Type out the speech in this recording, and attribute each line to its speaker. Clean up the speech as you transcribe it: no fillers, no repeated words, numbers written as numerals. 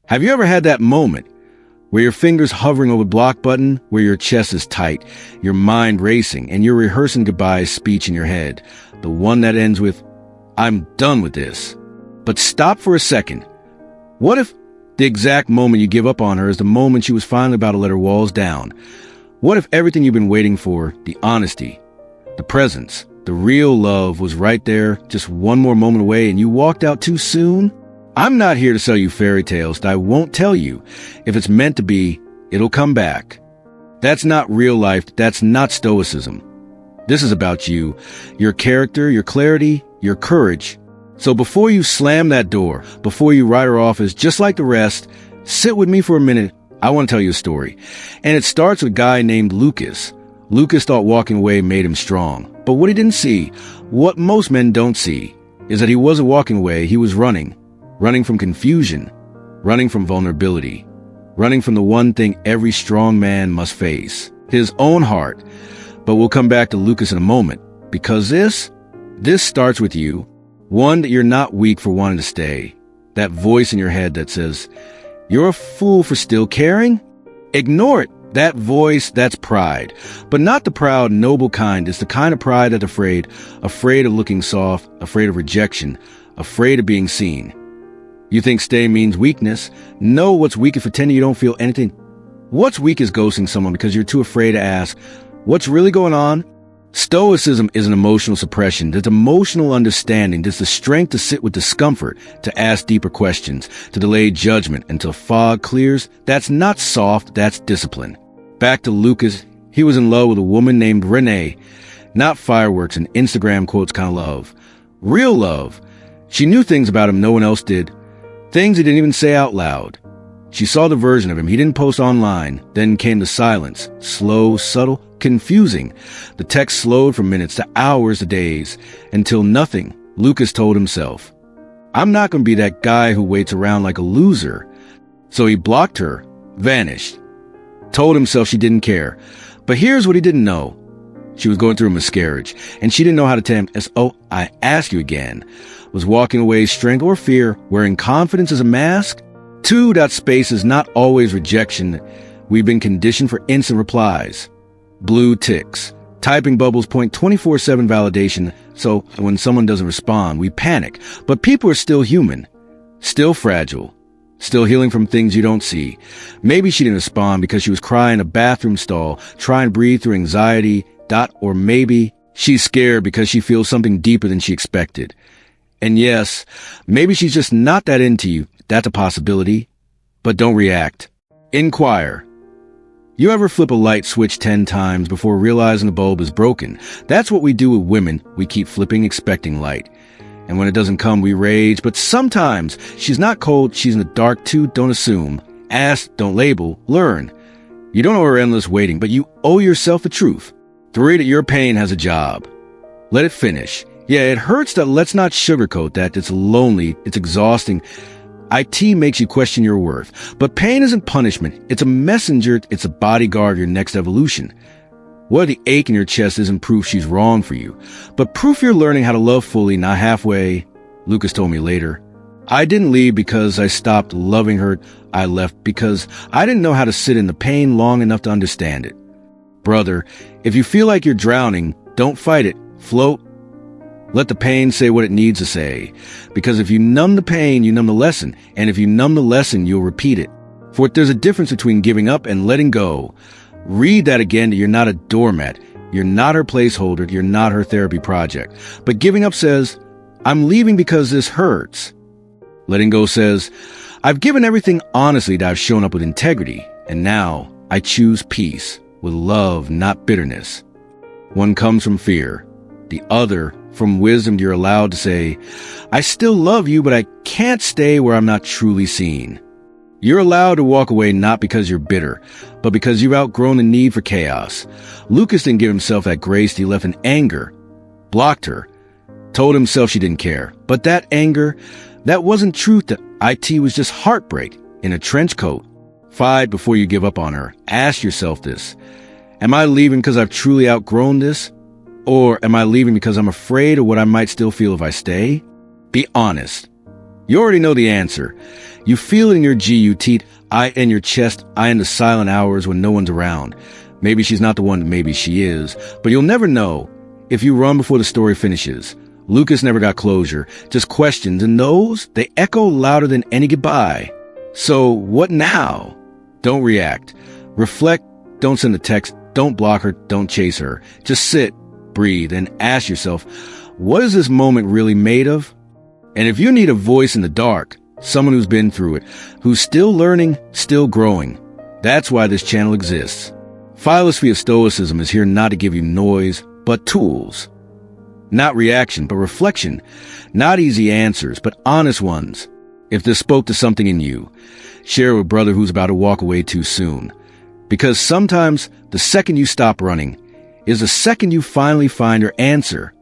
Speaker 1: Have you ever had that moment where your fingers hovering over the block button, where your chest is tight, your mind racing, and you're rehearsing goodbye's speech in your head, the one that ends with, "I'm done with this"? But stop for a second. What if the exact moment you give up on her is the moment she was finally about to let her walls down? What if everything you've been waiting for, the honesty, the presence, the real love was right there, just one more moment away, and you walked out too soon? I'm not here to sell you fairy tales that I won't tell you. If it's meant to be, it'll come back. That's not real life. That's not Stoicism. This is about you, your character, your clarity, your courage. So before you slam that door, before you write her off as just like the rest, sit with me for a minute. I want to tell you a story. And it starts with a guy named Lucas. Lucas thought walking away made him strong. But what he didn't see, what most men don't see, is that he wasn't walking away, he was running. Running from confusion, running from vulnerability, running from the one thing every strong man must face, his own heart. But we'll come back to Lucas in a moment, because this starts with you. One, that you're not weak for wanting to stay. That voice in your head that says, "You're a fool for still caring." Ignore it. That voice, that's pride. But not the proud, noble kind. It's the kind of pride that's afraid of looking soft, afraid of rejection, afraid of being seen. You think stay means weakness. No, what's weak is pretending you don't feel anything. What's weak is ghosting someone because you're too afraid to ask, what's really going on? Stoicism is an emotional suppression. There's emotional understanding. There's the strength to sit with discomfort, to ask deeper questions, to delay judgment until fog clears. That's not soft, that's discipline. Back to Lucas. He was in love with a woman named Renee. Not fireworks and Instagram quotes kind of love. Real love. She knew things about him no one else did. Things he didn't even say out loud. She saw the version of him he didn't post online. Then came the silence. Slow, subtle, confusing. The text slowed from minutes to hours to days, until nothing. Lucas told himself, "I'm not going to be that guy who waits around like a loser." So he blocked her, vanished. Told himself she didn't care. But here's what he didn't know. She was going through a miscarriage, and she didn't know how to tell him, "Oh, I ask you again." Was walking away strength or fear, wearing confidence as a mask? 2, that space is not always rejection. We've been conditioned for instant replies. Blue ticks. Typing bubbles point 24/7 validation, so when someone doesn't respond, we panic. But people are still human, still fragile, still healing from things you don't see. Maybe she didn't respond because she was crying in a bathroom stall, trying to breathe through anxiety, or maybe she's scared because she feels something deeper than she expected. And yes, maybe she's just not that into you. That's a possibility. But don't react. Inquire. You ever flip a light switch 10 times before realizing the bulb is broken? That's what we do with women. We keep flipping, expecting light. And when it doesn't come, we rage. But sometimes she's not cold, she's in the dark too. Don't assume. Ask, don't label, learn. You don't owe her endless waiting, but you owe yourself the truth. 3, that your pain has a job. Let it finish. Yeah, it hurts, that let's not sugarcoat that. It's lonely, it's exhausting. IT makes you question your worth. But pain isn't punishment. It's a messenger, it's a bodyguard of your next evolution. What the ache in your chest isn't proof she's wrong for you, but proof you're learning how to love fully, not halfway. Lucas told me later, "I didn't leave because I stopped loving her. I left because I didn't know how to sit in the pain long enough to understand it." Brother, if you feel like you're drowning, don't fight it. Float. Let the pain say what it needs to say. Because if you numb the pain, you numb the lesson. And if you numb the lesson, you'll repeat it. For there's a difference between giving up and letting go. Read that again, that you're not a doormat. You're not her placeholder. You're not her therapy project. But giving up says, "I'm leaving because this hurts." Letting go says, "I've given everything honestly that I've shown up with integrity. And now I choose peace with love, not bitterness." One comes from fear. The other from wisdom. You're allowed to say, "I still love you, but I can't stay where I'm not truly seen." You're allowed to walk away not because you're bitter, but because you've outgrown the need for chaos. Lucas didn't give himself that grace. He left in anger, blocked her, told himself she didn't care. But that anger, that wasn't truth. That IT was just heartbreak in a trench coat. 5, before you give up on her, ask yourself this. Am I leaving because I've truly outgrown this? Or am I leaving because I'm afraid of what I might still feel if I stay? Be honest. You already know the answer. You feel it in your gut, I in your chest, I in the silent hours when no one's around. Maybe she's not the one, maybe she is. But you'll never know if you run before the story finishes. Lucas never got closure, just questions, and those, they echo louder than any goodbye. So, what now? Don't react. Reflect, don't send a text, don't block her, don't chase her. Just sit, breathe, and ask yourself, what is this moment really made of? And if you need a voice in the dark, someone who's been through it, who's still learning, still growing, that's why this channel exists. Philosophy of Stoicism is here not to give you noise, but tools. Not reaction, but reflection. Not easy answers, but honest ones. If this spoke to something in you, share it with a brother who's about to walk away too soon. Because sometimes the second you stop running is the second you finally find your answer